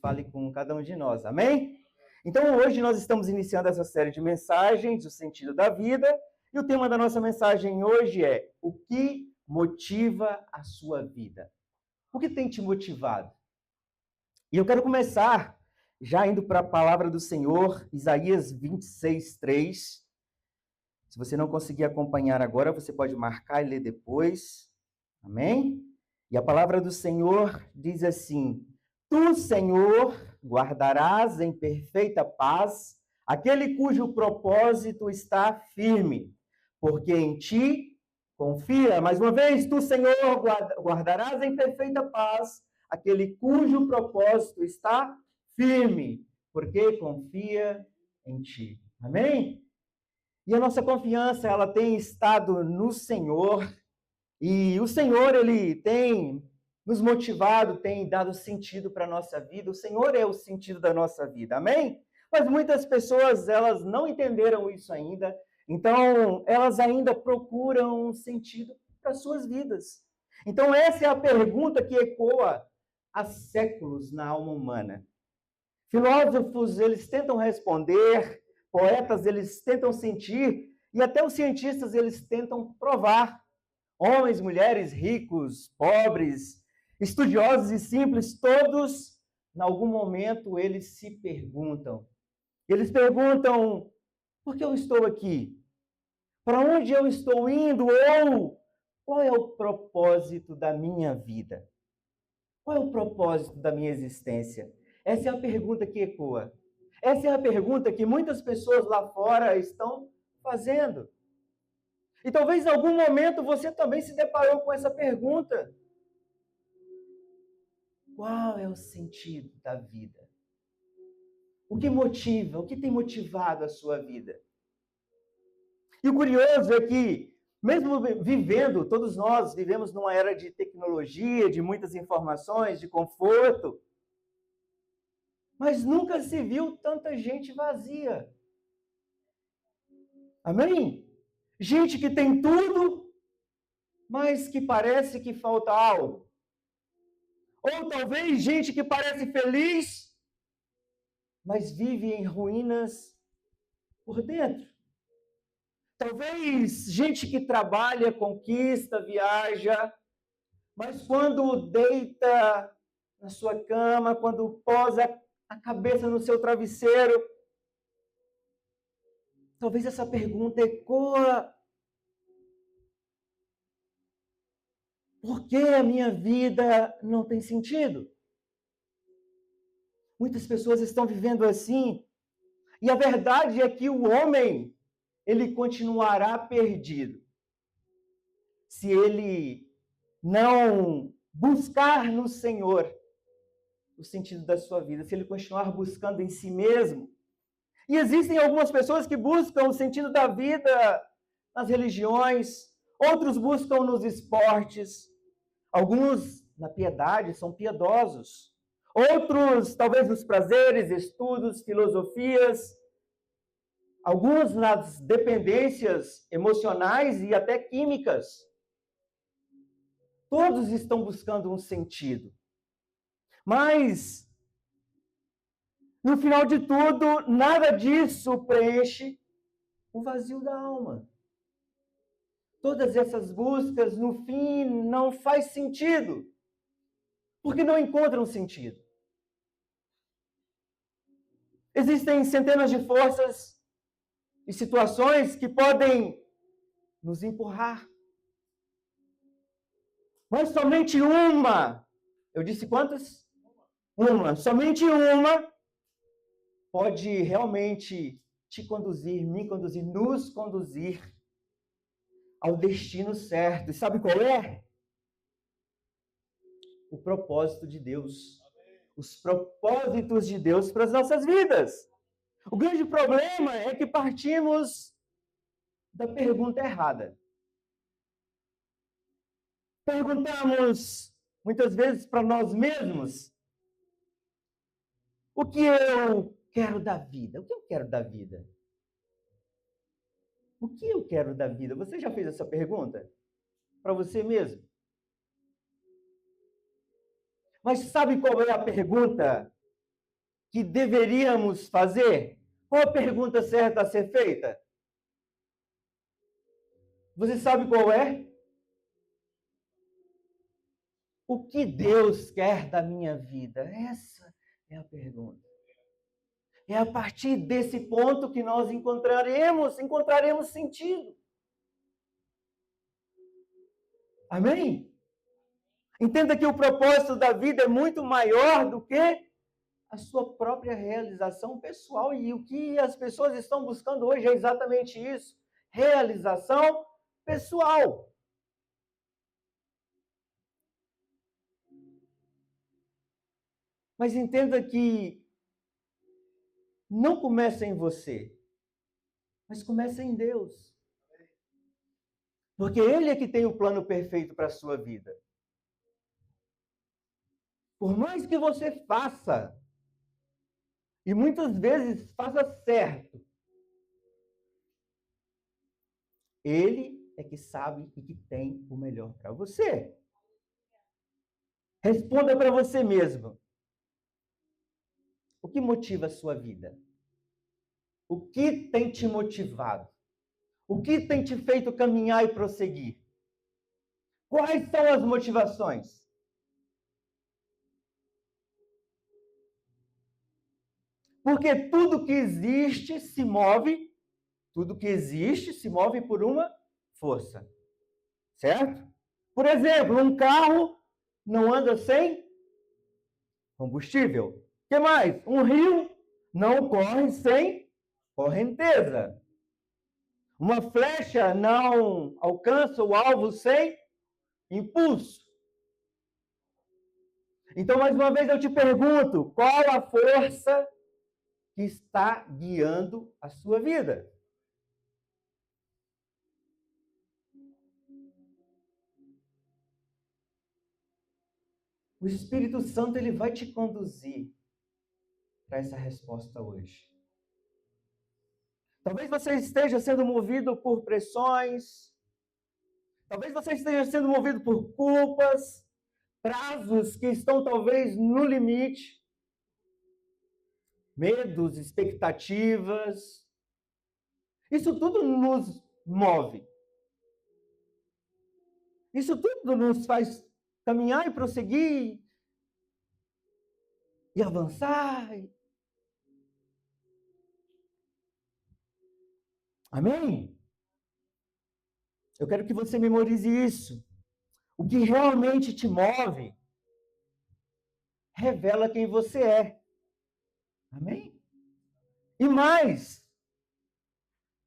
fale com cada um de nós, amém? Então, hoje nós estamos iniciando essa série de mensagens, o sentido da vida, e o tema da nossa mensagem hoje é: o que motiva a sua vida? O que tem te motivado? E eu quero começar já indo para a palavra do Senhor, Isaías 26, 3. Se você não conseguir acompanhar agora, você pode marcar e ler depois. Amém? E a palavra do Senhor diz assim: Tu, Senhor, guardarás em perfeita paz aquele cujo propósito está firme, porque em ti confia. Mais uma vez, tu, Senhor, guardarás em perfeita paz aquele cujo propósito está firme, porque confia em ti. Amém? E a nossa confiança, ela tem estado no Senhor, e o Senhor, ele tem nos motivado, tem dado sentido para a nossa vida. O Senhor é o sentido da nossa vida, amém? Mas muitas pessoas, elas não entenderam isso ainda, então elas ainda procuram um sentido para as suas vidas. Então essa é a pergunta que ecoa há séculos na alma humana. Filósofos, eles tentam responder, poetas, eles tentam sentir, e até os cientistas, eles tentam provar. Homens, mulheres, ricos, pobres, estudiosos e simples, todos, em algum momento, eles se perguntam. Eles perguntam: por que eu estou aqui? Para onde eu estou indo? Ou qual é o propósito da minha vida? Qual é o propósito da minha existência? Essa é a pergunta que ecoa. Essa é a pergunta que muitas pessoas lá fora estão fazendo. E talvez em algum momento você também se deparou com essa pergunta. Qual é o sentido da vida? O que motiva? O que tem motivado a sua vida? E o curioso é que, mesmo vivendo, todos nós vivemos numa era de tecnologia, de muitas informações, de conforto, mas nunca se viu tanta gente vazia. Amém? Gente que tem tudo, mas que parece que falta algo. Ou talvez gente que parece feliz, mas vive em ruínas por dentro. Talvez gente que trabalha, conquista, viaja, mas quando deita na sua cama, quando posa a cabeça no seu travesseiro, talvez essa pergunta ecoa: por que a minha vida não tem sentido? Muitas pessoas estão vivendo assim, e a verdade é que o homem, ele continuará perdido se ele não buscar no Senhor o sentido da sua vida, se ele continuar buscando em si mesmo. E existem algumas pessoas que buscam o sentido da vida nas religiões, outros buscam nos esportes, alguns na piedade, são piedosos, outros talvez nos prazeres, estudos, filosofias, alguns nas dependências emocionais e até químicas. Todos estão buscando um sentido. Mas, no final de tudo, nada disso preenche o vazio da alma. Todas essas buscas, no fim, não faz sentido, porque não encontram sentido. Existem centenas de forças e situações que podem nos empurrar. Mas somente uma, eu disse quantas? Uma, somente uma pode realmente te conduzir, me conduzir, nos conduzir ao destino certo. E sabe qual é? O propósito de Deus. Os propósitos de Deus para as nossas vidas. O grande problema é que partimos da pergunta errada. Perguntamos muitas vezes para nós mesmos: o que eu quero da vida? O que eu quero da vida? O que eu quero da vida? Você já fez essa pergunta para você mesmo? Mas sabe qual é a pergunta que deveríamos fazer? Qual a pergunta certa a ser feita? Você sabe qual é? O que Deus quer da minha vida? Essa é a pergunta. É a partir desse ponto que nós encontraremos sentido. Amém? Entenda que o propósito da vida é muito maior do que a sua própria realização pessoal. E o que as pessoas estão buscando hoje é exatamente isso: realização pessoal. Mas entenda que não começa em você, mas começa em Deus. Porque Ele é que tem o plano perfeito para a sua vida. Por mais que você faça, e muitas vezes faça certo, Ele é que sabe e que tem o melhor para você. Responda para você mesmo. O que motiva a sua vida? O que tem te motivado? O que tem te feito caminhar e prosseguir? Quais são as motivações? Porque tudo que existe se move por uma força. Certo? Por exemplo, um carro não anda sem combustível. O que mais? Um rio não corre sem correnteza. Uma flecha não alcança o alvo sem impulso. Então, mais uma vez, eu te pergunto, qual a força que está guiando a sua vida? O Espírito Santo, ele vai te conduzir para essa resposta hoje. Talvez você esteja sendo movido por pressões, talvez você esteja sendo movido por culpas, prazos que estão talvez no limite, medos, expectativas. Isso tudo nos move. Isso tudo nos faz caminhar e prosseguir e avançar. Amém? Eu quero que você memorize isso. O que realmente te move revela quem você é. Amém? E mais,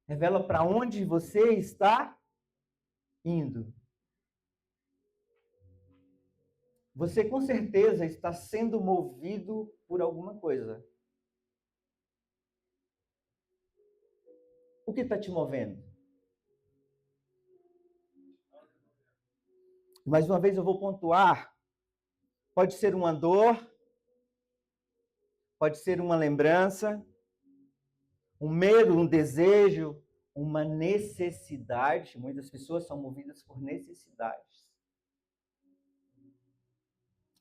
revela para onde você está indo. Você com certeza está sendo movido por alguma coisa. O que está te movendo? Mais uma vez eu vou pontuar. Pode ser uma dor, pode ser uma lembrança, um medo, um desejo, uma necessidade. Muitas pessoas são movidas por necessidades.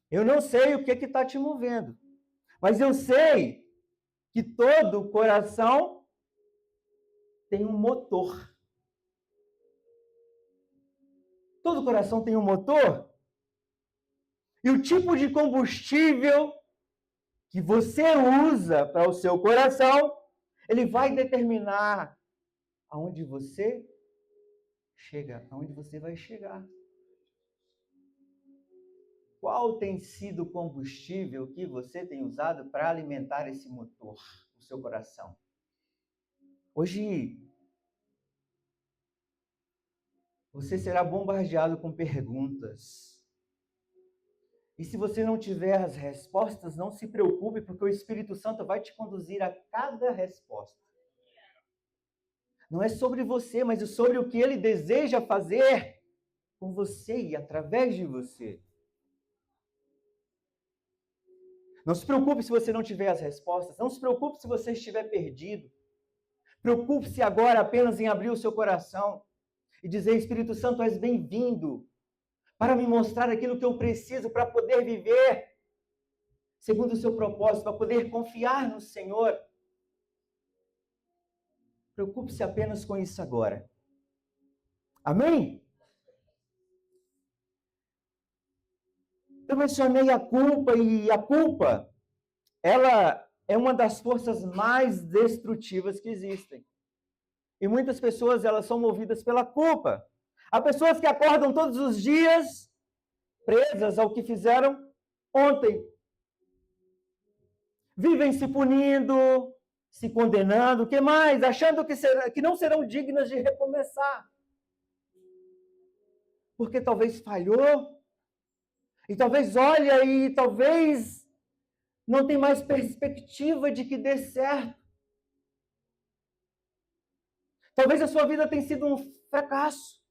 Eu não sei o que está te movendo, mas eu sei que todo coração tem um motor. Todo coração tem um motor. E o tipo de combustível que você usa para o seu coração, ele vai determinar aonde você chega, aonde você vai chegar. Qual tem sido o combustível que você tem usado para alimentar esse motor, o seu coração? Hoje, você será bombardeado com perguntas. E se você não tiver as respostas, não se preocupe, porque o Espírito Santo vai te conduzir a cada resposta. Não é sobre você, mas é sobre o que ele deseja fazer com você e através de você. Não se preocupe se você não tiver as respostas. Não se preocupe se você estiver perdido. Preocupe-se agora apenas em abrir o seu coração e dizer: Espírito Santo, és bem-vindo para me mostrar aquilo que eu preciso para poder viver segundo o seu propósito, para poder confiar no Senhor. Preocupe-se apenas com isso agora. Amém? Eu mencionei a culpa, e a culpa, ela é uma das forças mais destrutivas que existem. E muitas pessoas, elas são movidas pela culpa. Há pessoas que acordam todos os dias presas ao que fizeram ontem. Vivem se punindo, se condenando, o que mais? Achando que não serão dignas de recomeçar. Porque talvez falhou, e talvez olha e talvez não tem mais perspectiva de que dê certo. Talvez a sua vida tenha sido um fracasso.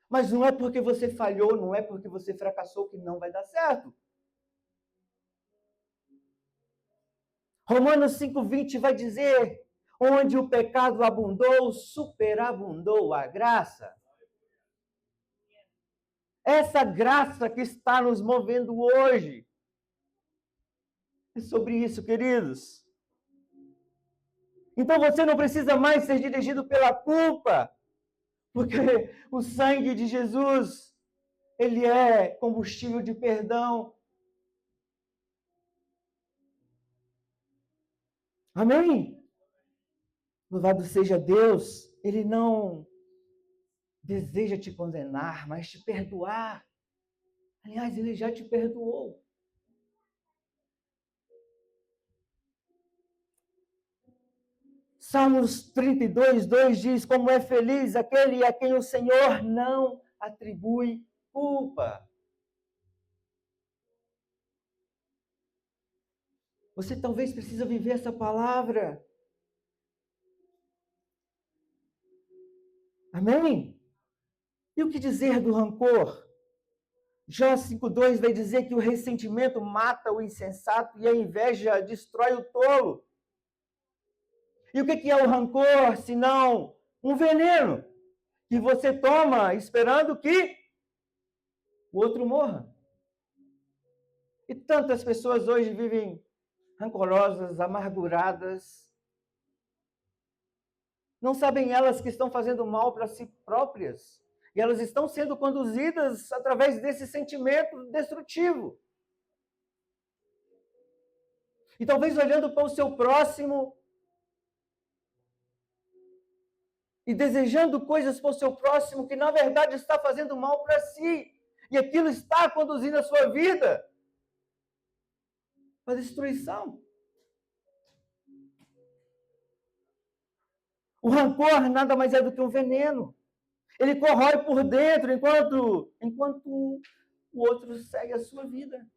Mas não é porque você falhou, não é porque você fracassou que não vai dar certo. Romanos 5,20 vai dizer: onde o pecado abundou, superabundou a graça. Essa graça que está nos movendo hoje. É sobre isso, queridos. Então você não precisa mais ser dirigido pela culpa, porque o sangue de Jesus, ele é combustível de perdão. Amém? Louvado seja Deus, ele não deseja te condenar, mas te perdoar. Aliás, ele já te perdoou. Salmos 32:2 diz: como é feliz aquele a quem o Senhor não atribui culpa. Você talvez precisa viver essa palavra. Amém? E o que dizer do rancor? Jó 5,2 vai dizer que o ressentimento mata o insensato e a inveja destrói o tolo. E o que é o rancor, senão um veneno que você toma esperando que o outro morra? E tantas pessoas hoje vivem rancorosas, amarguradas. Não sabem elas que estão fazendo mal para si próprias. E elas estão sendo conduzidas através desse sentimento destrutivo. E talvez olhando para o seu próximo e desejando coisas para o seu próximo que na verdade está fazendo mal para si. E aquilo está conduzindo a sua vida para destruição. O rancor nada mais é do que um veneno. Ele corrói por dentro enquanto o outro segue a sua vida.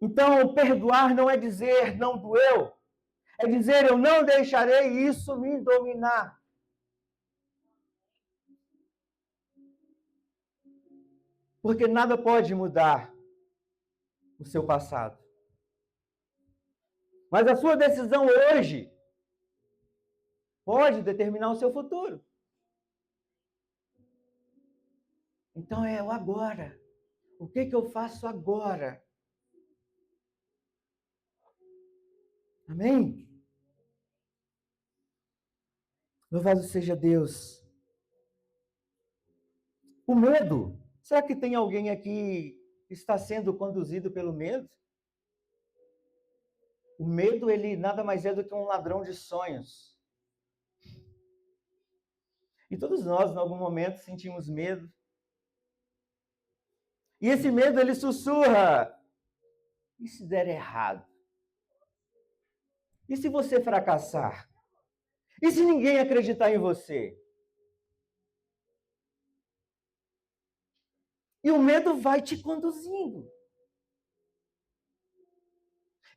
Então, perdoar não é dizer não doeu, é dizer eu não deixarei isso me dominar. Porque nada pode mudar o seu passado. Mas a sua decisão hoje pode determinar o seu futuro. Então é o agora. O que eu faço agora? Amém? Louvado seja Deus. O medo. Será que tem alguém aqui que está sendo conduzido pelo medo? O medo, ele nada mais é do que um ladrão de sonhos. E todos nós, em algum momento, sentimos medo. E esse medo, ele sussurra: e se der errado? E se você fracassar? E se ninguém acreditar em você? E o medo vai te conduzindo.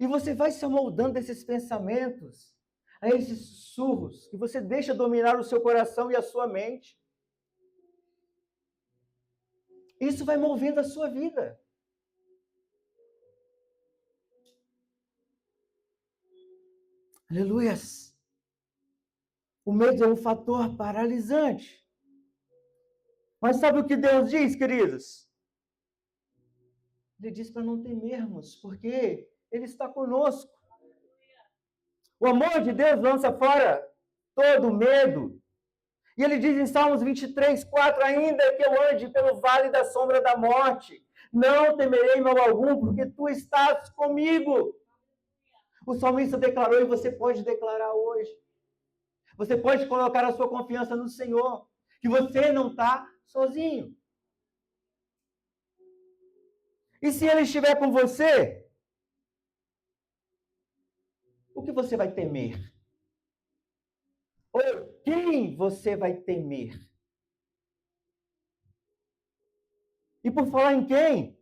E você vai se amoldando a esses pensamentos, a esses sussurros, que você deixa dominar o seu coração e a sua mente. Isso vai movendo a sua vida. Aleluias! O medo é um fator paralisante. Mas sabe o que Deus diz, queridos? Ele diz para não temermos, porque Ele está conosco. O amor de Deus lança fora todo medo. E ele diz em Salmos 23, 4, ainda que eu ande pelo vale da sombra da morte, não temerei mal algum, porque tu estás comigo. O salmista declarou e você pode declarar hoje. Você pode colocar a sua confiança no Senhor, que você não está sozinho. E se Ele estiver com você, o que você vai temer? Ou quem você vai temer? E por falar em quem,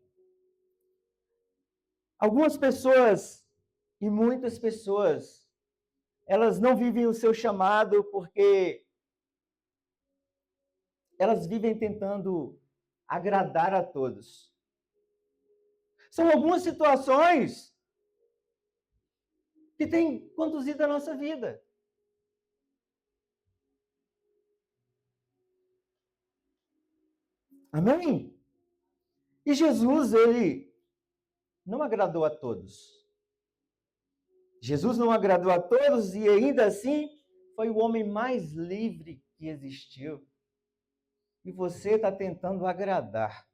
algumas pessoas e muitas pessoas, elas não vivem o seu chamado porque elas vivem tentando agradar a todos. São algumas situações que têm conduzido a nossa vida. Amém? E Jesus, ele não agradou a todos. Jesus não agradou a todos e ainda assim foi o homem mais livre que existiu. E você está tentando agradar.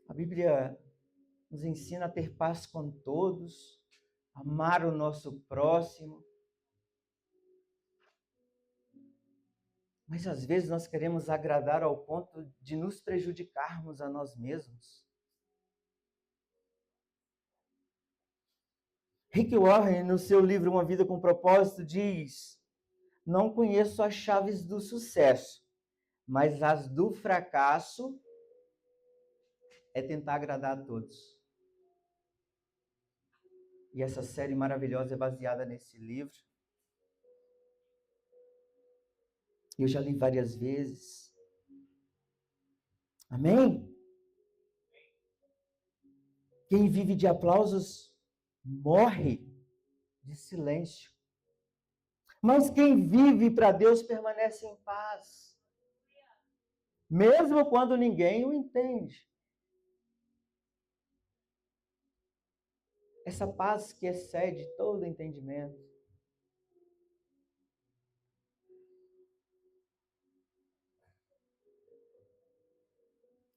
A Bíblia nos ensina a ter paz com todos, amar o nosso próximo. Mas às vezes nós queremos agradar ao ponto de nos prejudicarmos a nós mesmos. Rick Warren, no seu livro Uma Vida com Propósito, diz: não conheço as chaves do sucesso, mas as do fracasso é tentar agradar a todos. E essa série maravilhosa é baseada nesse livro. Eu já li várias vezes. Amém? Quem vive de aplausos morre de silêncio. Mas quem vive para Deus permanece em paz. Mesmo quando ninguém o entende. Essa paz que excede todo entendimento.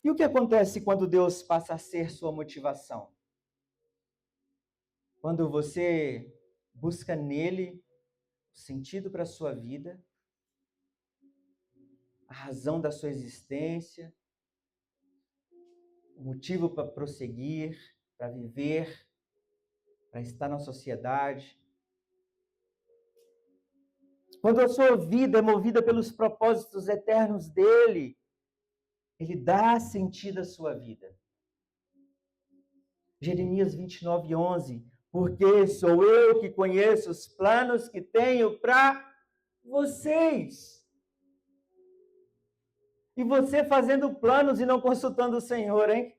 E o que acontece quando Deus passa a ser sua motivação? Quando você busca nele o sentido para a sua vida, a razão da sua existência, o motivo para prosseguir, para viver, para estar na sociedade. Quando a sua vida é movida pelos propósitos eternos dele, ele dá sentido à sua vida. Jeremias 29, 11. Porque sou eu que conheço os planos que tenho para vocês. E você fazendo planos e não consultando o Senhor, hein?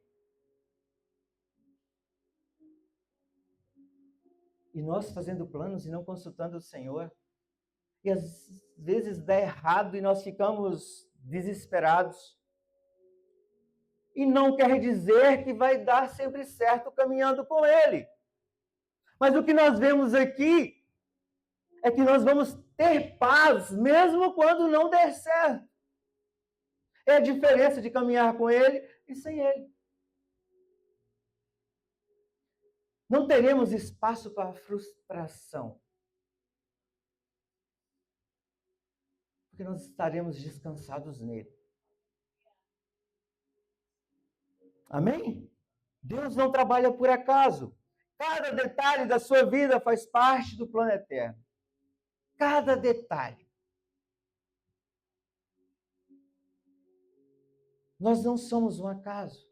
E nós fazendo planos e não consultando o Senhor. E às vezes dá errado e nós ficamos desesperados. E não quer dizer que vai dar sempre certo caminhando com Ele. Mas o que nós vemos aqui é que nós vamos ter paz mesmo quando não der certo. É a diferença de caminhar com Ele e sem Ele. Não teremos espaço para frustração. Porque nós estaremos descansados nele. Amém? Deus não trabalha por acaso. Cada detalhe da sua vida faz parte do plano eterno. Cada detalhe. Nós não somos um acaso.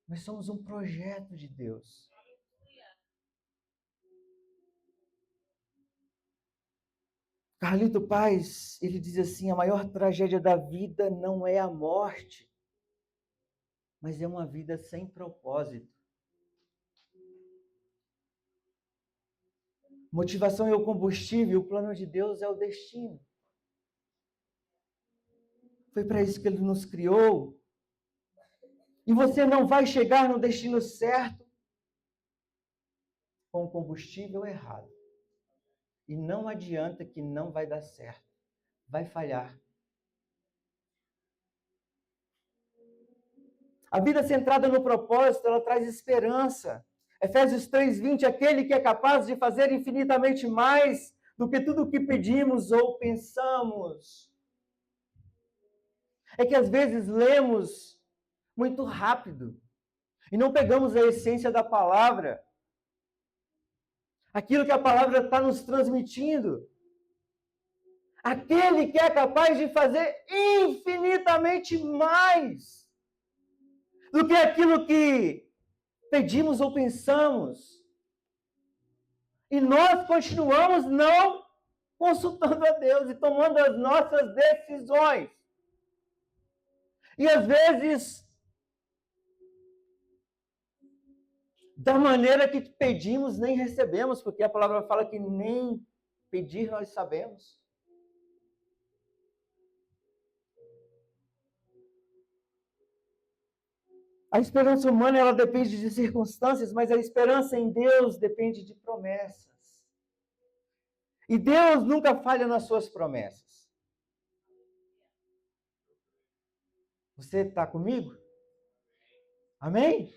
Nós somos um projeto de Deus. Carlito Paz, ele diz assim, a maior tragédia da vida não é a morte, mas é uma vida sem propósito. Motivação é o combustível, o plano de Deus é o destino. Foi para isso que Ele nos criou. E você não vai chegar no destino certo com o combustível errado. E não adianta que não vai dar certo. Vai falhar. A vida centrada no propósito, ela traz esperança. Efésios 3:20, aquele que é capaz de fazer infinitamente mais do que tudo o que pedimos ou pensamos. É que às vezes lemos muito rápido e não pegamos a essência da palavra. Aquilo que a palavra está nos transmitindo. Aquele que é capaz de fazer infinitamente mais do que aquilo que pedimos ou pensamos. E nós continuamos não consultando a Deus e tomando as nossas decisões. E às vezes, da maneira que pedimos, nem recebemos, porque a palavra fala que nem pedir nós sabemos. A esperança humana, ela depende de circunstâncias, mas a esperança em Deus depende de promessas. E Deus nunca falha nas suas promessas. Você está comigo? Amém?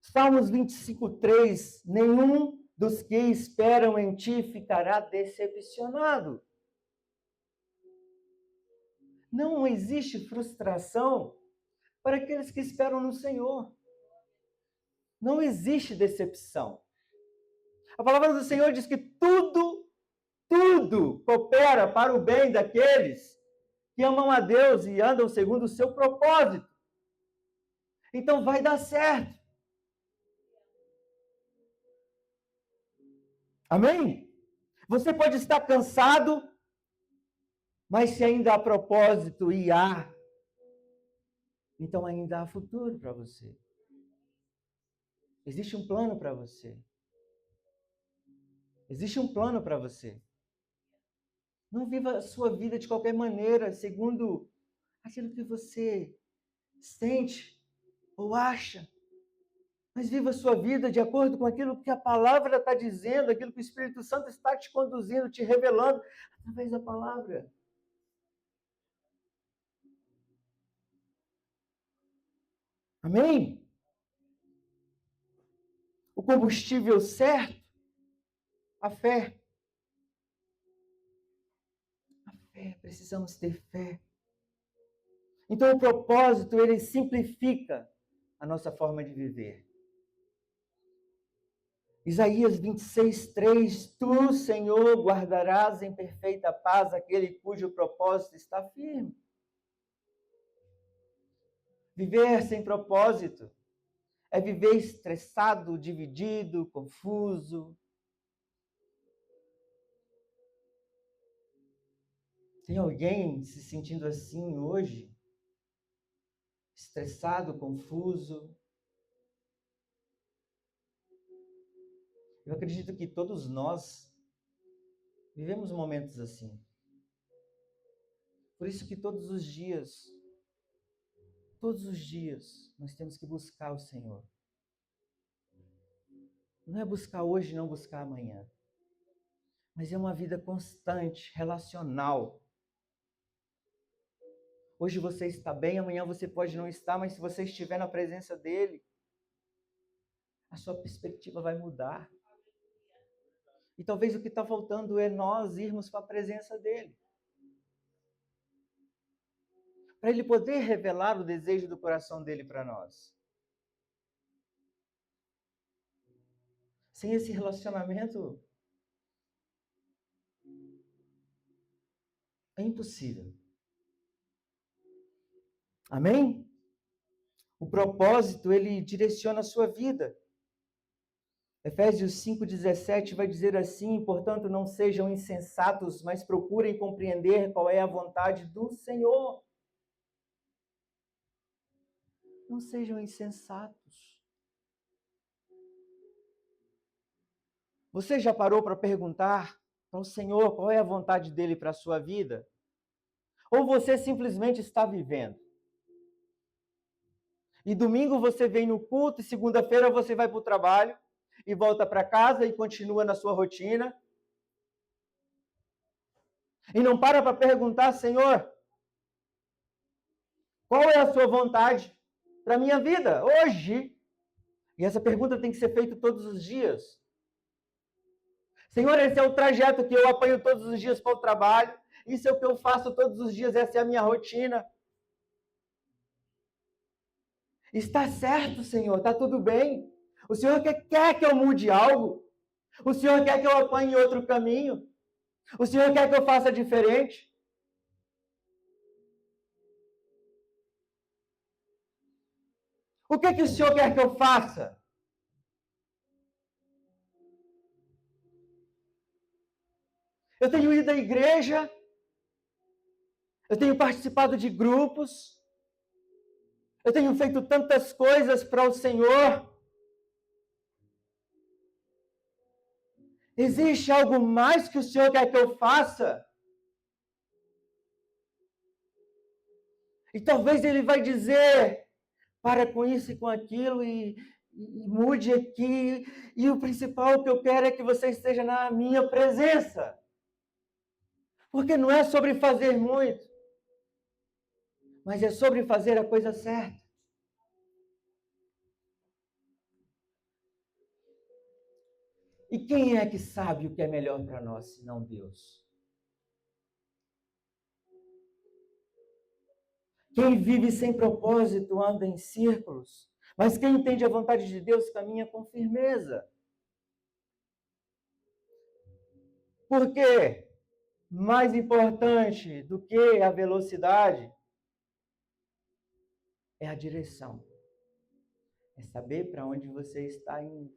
Salmos 25:3, nenhum dos que esperam em ti ficará decepcionado. Não existe frustração para aqueles que esperam no Senhor. Não existe decepção. A palavra do Senhor diz que tudo coopera para o bem daqueles que amam a Deus e andam segundo o seu propósito. Então vai dar certo. Amém? Você pode estar cansado, mas se ainda há propósito e há, então ainda há futuro para você. Existe um plano para você. Existe um plano para você. Não viva a sua vida de qualquer maneira, segundo aquilo que você sente ou acha. Mas viva a sua vida de acordo com aquilo que a palavra está dizendo, aquilo que o Espírito Santo está te conduzindo, te revelando, através da palavra. Amém? O combustível certo, a fé. A fé, precisamos ter fé. Então o propósito, ele simplifica a nossa forma de viver. Isaías 26:3, tu, Senhor, guardarás em perfeita paz aquele cujo propósito está firme. Viver sem propósito é viver estressado, dividido, confuso. Tem alguém se sentindo assim hoje? Estressado, confuso? Eu acredito que todos nós vivemos momentos assim. Por isso que todos os dias, nós temos que buscar o Senhor. Não é buscar hoje, não buscar amanhã. Mas é uma vida constante, relacional. Hoje você está bem, amanhã você pode não estar, mas se você estiver na presença dele, a sua perspectiva vai mudar. E talvez o que está faltando é nós irmos para a presença dele. Para ele poder revelar o desejo do coração dele para nós. Sem esse relacionamento, é impossível. Amém? O propósito, ele direciona a sua vida. Efésios 5:17 vai dizer assim, portanto, não sejam insensatos, mas procurem compreender qual é a vontade do Senhor. Não sejam insensatos. Você já parou para perguntar para o Senhor qual é a vontade dele para a sua vida? Ou você simplesmente está vivendo? E domingo você vem no culto e segunda-feira você vai para o trabalho e volta para casa e continua na sua rotina. E não para perguntar, Senhor, qual é a sua vontade para a minha vida hoje? E essa pergunta tem que ser feita todos os dias. Senhor, esse é o trajeto que eu apanho todos os dias para o trabalho. Isso é o que eu faço todos os dias, essa é a minha rotina. Está certo, Senhor, está tudo bem. O Senhor quer que eu mude algo. O Senhor quer que eu apanhe outro caminho. O Senhor quer que eu faça diferente. O que o Senhor quer que eu faça? Eu tenho ido à igreja, eu tenho participado de grupos, eu tenho feito tantas coisas para o Senhor. Existe algo mais que o Senhor quer que eu faça? E talvez Ele vai dizer, para com isso e com aquilo e mude aqui. E o principal que eu quero é que você esteja na minha presença. Porque não é sobre fazer muito, mas é sobre fazer a coisa certa. E quem é que sabe o que é melhor para nós, senão Deus? Quem vive sem propósito anda em círculos, mas quem entende a vontade de Deus caminha com firmeza. Por quê? Mais importante do que a velocidade é a direção. É saber para onde você está indo.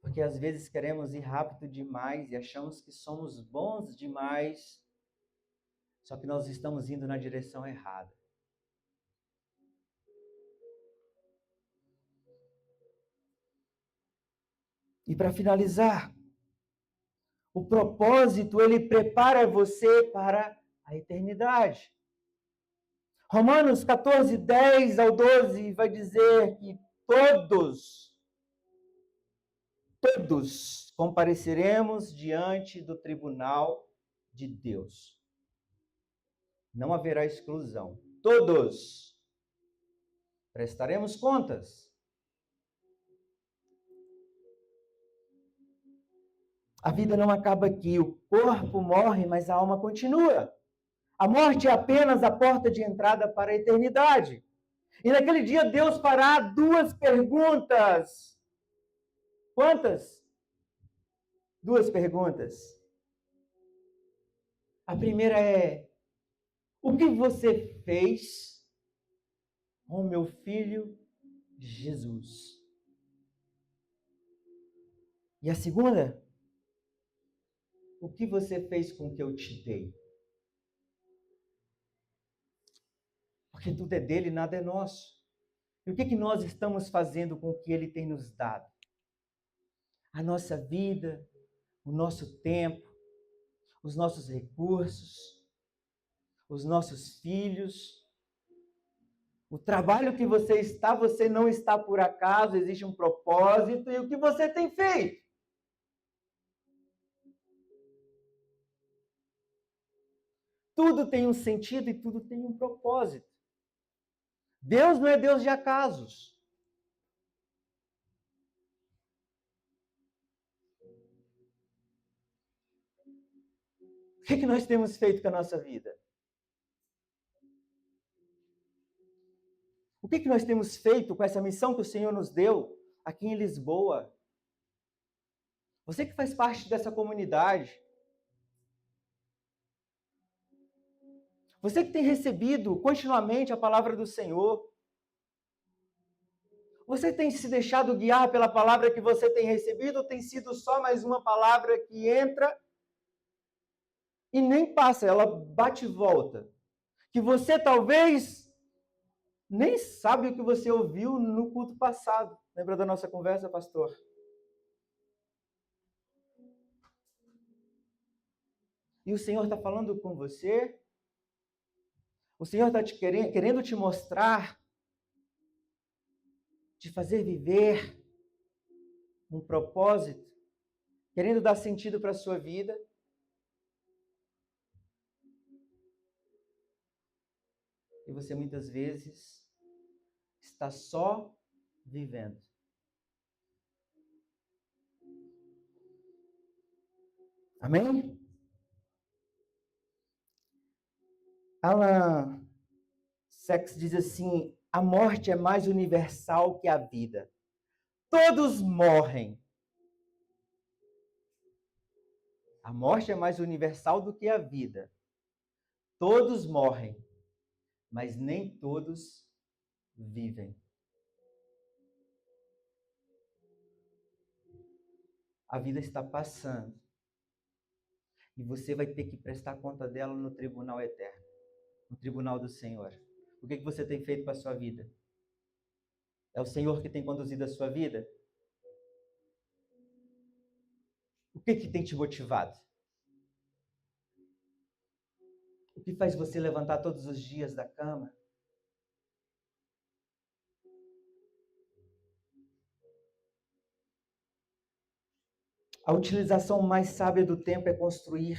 Porque às vezes queremos ir rápido demais e achamos que somos bons demais, só que nós estamos indo na direção errada. E para finalizar, o propósito, ele prepara você para a eternidade. Romanos 14, 10 ao 12 vai dizer que todos compareceremos diante do tribunal de Deus. Não haverá exclusão. Todos prestaremos contas. A vida não acaba aqui. O corpo morre, mas a alma continua. A morte é apenas a porta de entrada para a eternidade. E naquele dia Deus fará duas perguntas. Quantas? Duas perguntas. A primeira é: o que você fez com o meu filho Jesus? E a segunda: o que você fez com o que eu te dei? Porque tudo é dele, nada é nosso. E o que nós estamos fazendo com o que ele tem nos dado? A nossa vida, o nosso tempo, os nossos recursos, os nossos filhos, o trabalho que você não está por acaso, existe um propósito, e o que você tem feito? Tudo tem um sentido e tudo tem um propósito. Deus não é Deus de acasos. O que nós temos feito com a nossa vida? O que nós temos feito com essa missão que o Senhor nos deu aqui em Lisboa? Você que faz parte dessa comunidade, você que tem recebido continuamente a palavra do Senhor, você tem se deixado guiar pela palavra que você tem recebido ou tem sido só mais uma palavra que entra e nem passa, ela bate e volta? Que você talvez nem sabe o que você ouviu no culto passado. Lembra da nossa conversa, pastor? E o Senhor está falando com você. O Senhor está querendo te mostrar, te fazer viver um propósito, querendo dar sentido para a sua vida. E você muitas vezes está só vivendo. Amém? Alan Sachs diz assim: a morte é mais universal que a vida. Todos morrem. A morte é mais universal do que a vida. Todos morrem, mas nem todos vivem. A vida está passando. E você vai ter que prestar conta dela no tribunal eterno, no tribunal do Senhor. O que você tem feito com a sua vida? É o Senhor que tem conduzido a sua vida? O que tem te motivado? O que faz você levantar todos os dias da cama? A utilização mais sábia do tempo é construir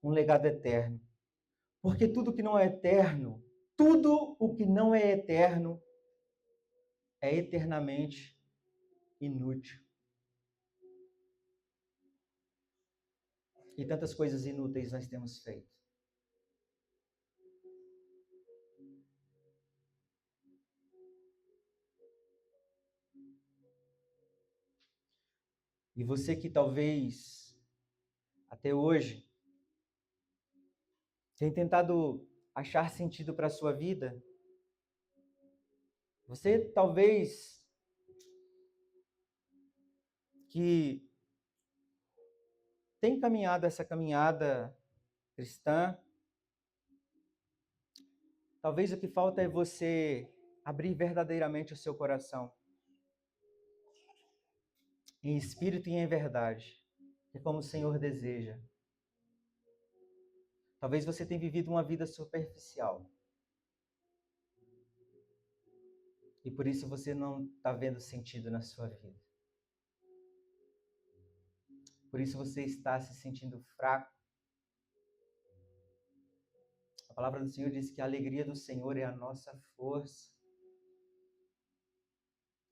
um legado eterno. Porque tudo que não é eterno, tudo o que não é eterno é eternamente inútil. E tantas coisas inúteis nós temos feito. E você que talvez, até hoje, tem tentado achar sentido para a sua vida, você talvez que tem caminhado essa caminhada cristã, talvez o que falta é você abrir verdadeiramente o seu coração, em espírito e em verdade, que é como o Senhor deseja. Talvez você tenha vivido uma vida superficial. E por isso você não está vendo sentido na sua vida. Por isso você está se sentindo fraco. A palavra do Senhor diz que a alegria do Senhor é a nossa força.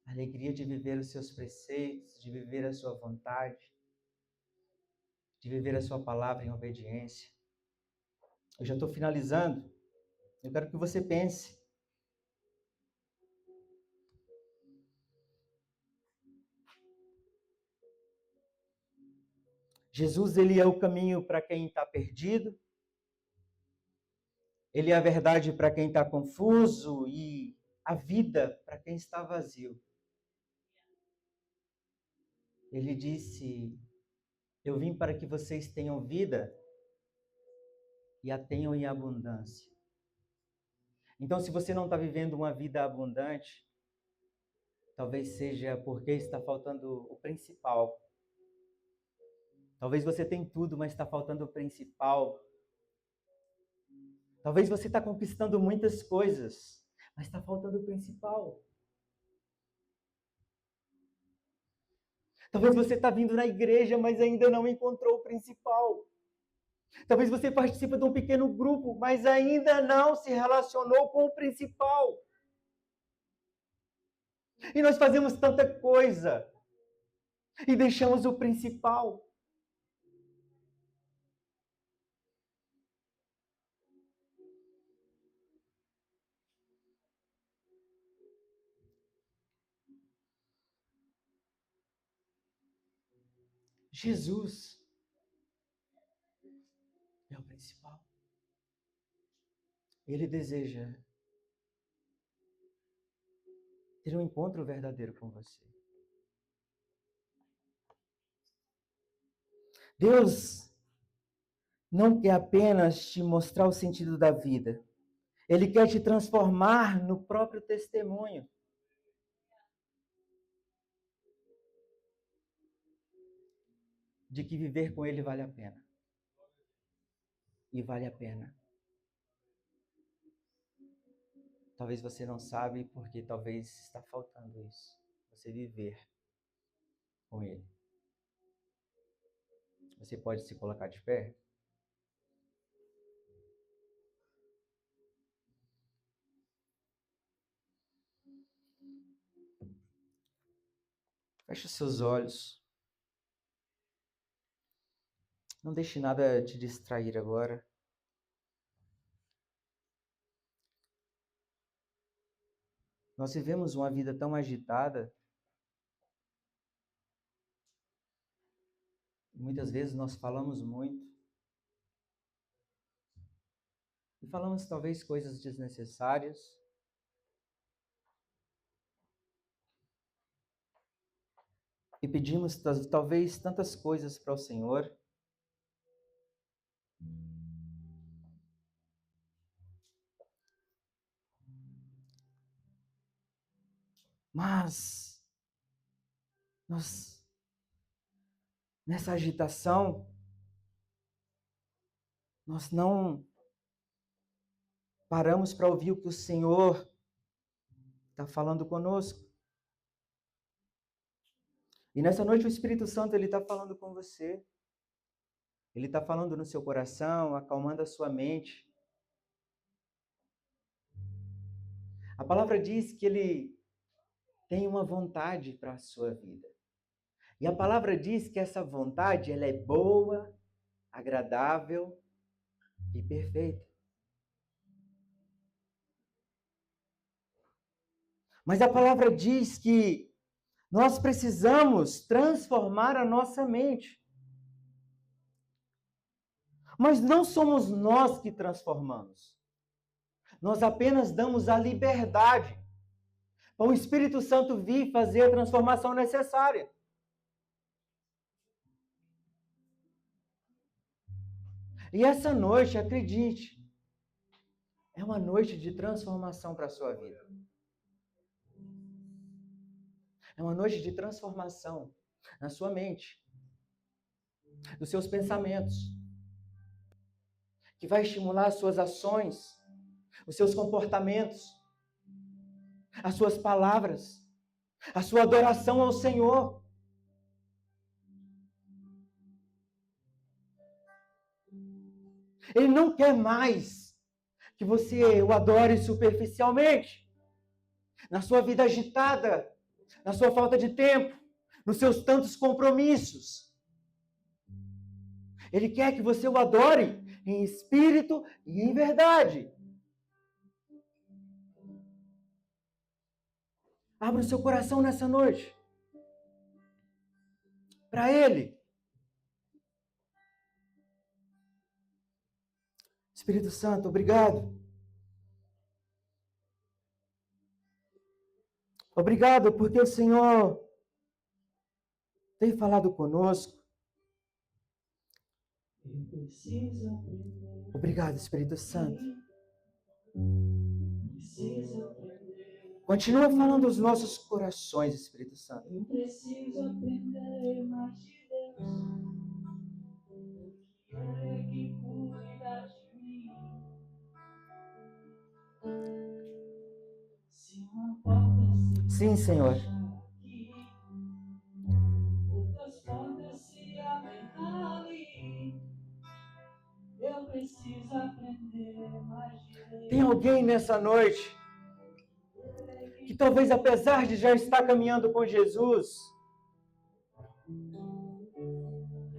A alegria de viver os seus preceitos, de viver a sua vontade, de viver a sua palavra em obediência. Eu já estou finalizando. Eu quero que você pense. Jesus, ele é o caminho para quem está perdido. Ele é a verdade para quem está confuso e a vida para quem está vazio. Ele disse: eu vim para que vocês tenham vida e a tenham em abundância. Então, se você não está vivendo uma vida abundante, talvez seja porque está faltando o principal. Talvez você tenha tudo, mas está faltando o principal. Talvez você está conquistando muitas coisas, mas está faltando o principal. Talvez você está vindo na igreja, mas ainda não encontrou o principal. Talvez você participe de um pequeno grupo, mas ainda não se relacionou com o principal. E nós fazemos tanta coisa e deixamos o principal. Jesus é o principal. Ele deseja ter um encontro verdadeiro com você. Deus não quer apenas te mostrar o sentido da vida. Ele quer te transformar no próprio testemunho de que viver com Ele vale a pena. E vale a pena. Talvez você não sabe porque talvez está faltando isso. Você viver com Ele. Você pode se colocar de pé? Feche os seus olhos. Não deixe nada te distrair agora. Nós vivemos uma vida tão agitada. Muitas vezes nós falamos muito. E falamos talvez coisas desnecessárias. E pedimos talvez tantas coisas para o Senhor. Mas nessa agitação, nós não paramos para ouvir o que o Senhor está falando conosco. E nessa noite o Espírito Santo ele está falando com você. Ele está falando no seu coração, acalmando a sua mente. A palavra diz que ele tem uma vontade para a sua vida. E a palavra diz que essa vontade ela é boa, agradável e perfeita. Mas a palavra diz que nós precisamos transformar a nossa mente. Mas não somos nós que transformamos. Nós apenas damos a liberdade para o Espírito Santo vir fazer a transformação necessária. E essa noite, acredite, é uma noite de transformação para a sua vida. É uma noite de transformação na sua mente, nos seus pensamentos, que vai estimular as suas ações, os seus comportamentos, as suas palavras, a sua adoração ao Senhor. Ele não quer mais que você o adore superficialmente, na sua vida agitada, na sua falta de tempo, nos seus tantos compromissos. Ele quer que você o adore em espírito e em verdade. Abra o seu coração nessa noite para Ele. Espírito Santo, obrigado. Obrigado porque o Senhor tem falado conosco. Obrigado, Espírito Santo. Continua falando aos nossos corações, Espírito Santo. Eu preciso aprender mais de Deus. É que cuida de mim. Sim, Senhor. Outras portas se abrem ali. Eu preciso aprender mais de Deus. Tem alguém nessa noite que talvez, apesar de já estar caminhando com Jesus,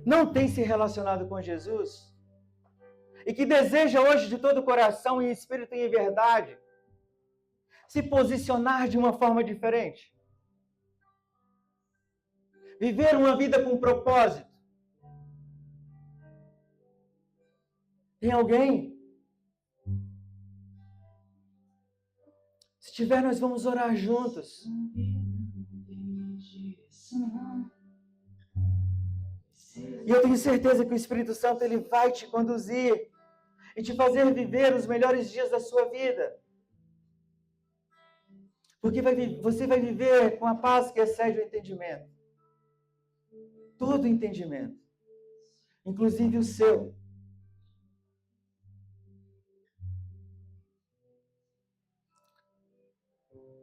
não tem se relacionado com Jesus e que deseja hoje de todo o coração, em espírito e em verdade, se posicionar de uma forma diferente. Viver uma vida com propósito. Tem alguém? Se tiver, nós vamos orar juntos. E eu tenho certeza que o Espírito Santo ele vai te conduzir. e te fazer viver os melhores dias da sua vida. Porque você vai viver com a paz que excede o entendimento. Todo o entendimento. Inclusive o seu.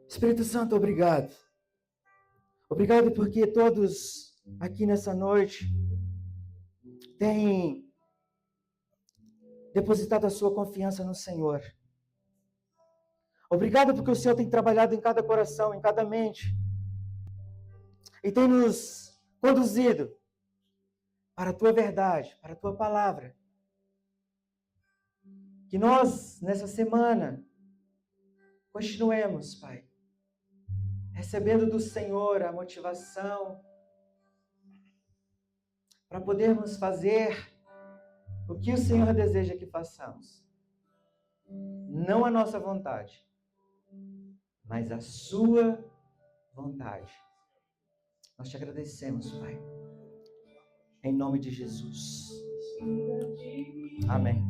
Espírito Santo, obrigado. Obrigado porque todos aqui nessa noite têm depositado a sua confiança no Senhor. Obrigado porque o Senhor tem trabalhado em cada coração, em cada mente. E tem nos conduzido para a tua verdade, para a tua palavra. Que nós, nessa semana, continuemos, Pai, recebendo do Senhor a motivação para podermos fazer o que o Senhor deseja que façamos. Não a nossa vontade, mas a sua vontade. Nós te agradecemos, Pai. Em nome de Jesus. Amém.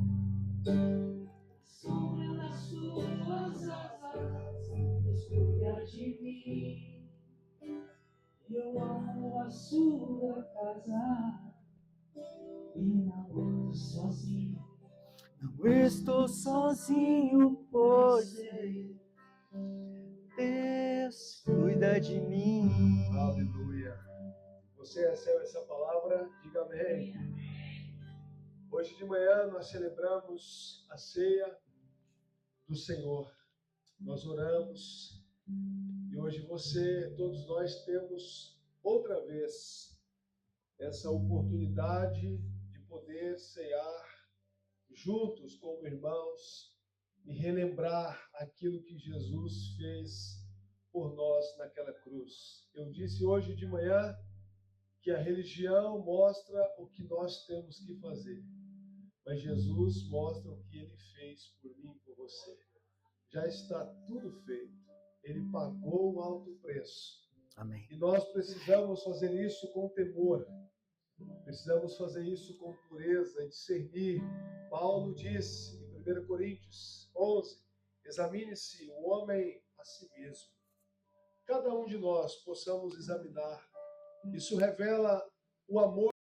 Eu amo a sua casa e não estou sozinho. Não estou sozinho, pois Deus cuida de mim. Aleluia. Você recebe essa palavra? Diga amém. Hoje de manhã nós celebramos a ceia do Senhor. Nós oramos e hoje todos nós temos outra vez essa oportunidade de poder cear juntos como irmãos e relembrar aquilo que Jesus fez por nós naquela cruz. Eu disse hoje de manhã que a religião mostra o que nós temos que fazer, mas Jesus mostra o que Ele fez por mim e por você. Já está tudo feito. Ele pagou um alto preço. Amém. E nós precisamos fazer isso com temor. Precisamos fazer isso com pureza e discernir. Paulo disse em 1 Coríntios 11, examine-se o homem a si mesmo. Cada um de nós possamos examinar. Isso revela o amor